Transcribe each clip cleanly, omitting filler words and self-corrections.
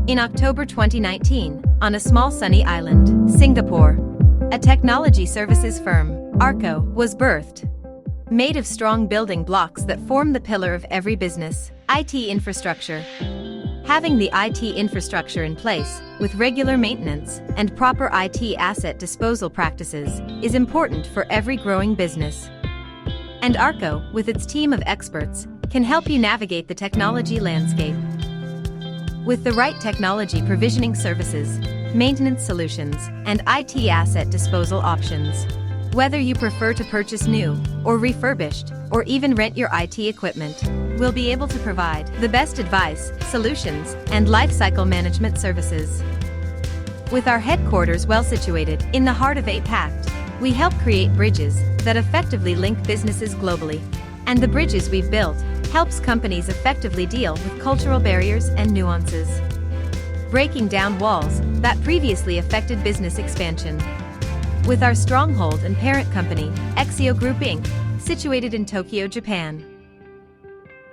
In October 2019, on a small sunny island, Singapore, a technology services firm, ARCO, was birthed. Made of strong building blocks that form the pillar of every business, IT infrastructure. Having the IT infrastructure in place, with regular maintenance and proper IT asset disposal practices, is important for every growing business. And ARCO, with its team of experts, can help you navigate the technology landscape. With the right technology provisioning services, maintenance solutions, and IT asset disposal options. Whether you prefer to purchase new, or refurbished, or even rent your IT equipment, we'll be able to provide the best advice, solutions, and lifecycle management services. With our headquarters well situated in the heart of APAC, we help create bridges that effectively link businesses globally. And the bridges we've built helps companies effectively deal with cultural barriers and nuances. Breaking down walls that previously affected business expansion. With our stronghold and parent company, Exio Group Inc., situated in Tokyo, Japan.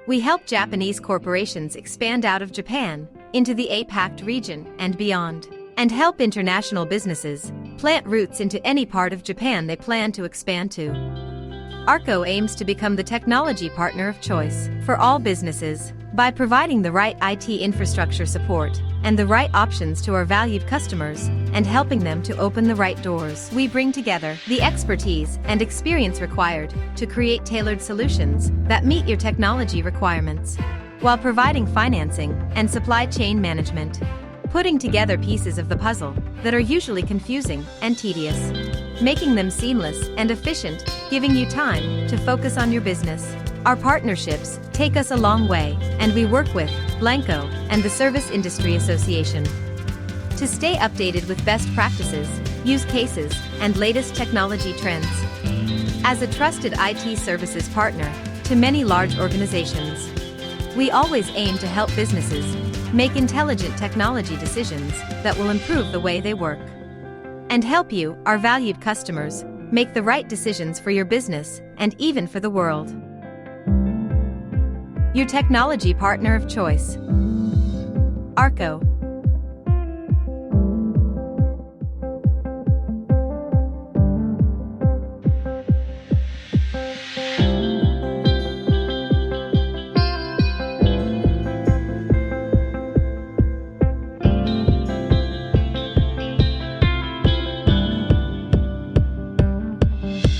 We help Japanese corporations expand out of Japan into the APAC region and beyond, and help international businesses plant roots into any part of Japan they plan to expand to. ARCO aims to become the technology partner of choice for all businesses by providing the right IT infrastructure support and the right options to our valued customers and helping them to open the right doors. We bring together the expertise and experience required to create tailored solutions that meet your technology requirements, while providing financing and supply chain management, putting together pieces of the puzzle that are usually confusing and tedious, making them seamless and efficient, giving you time to focus on your business. Our partnerships take us a long way, and we work with Blanco and the Service Industry Association to stay updated with best practices, use cases, and latest technology trends. As a trusted IT services partner to many large organizations, we always aim to help businesses make intelligent technology decisions that will improve the way they work, and help you, our valued customers, make the right decisions for your business and even for the world. Your technology partner of choice. ARCO.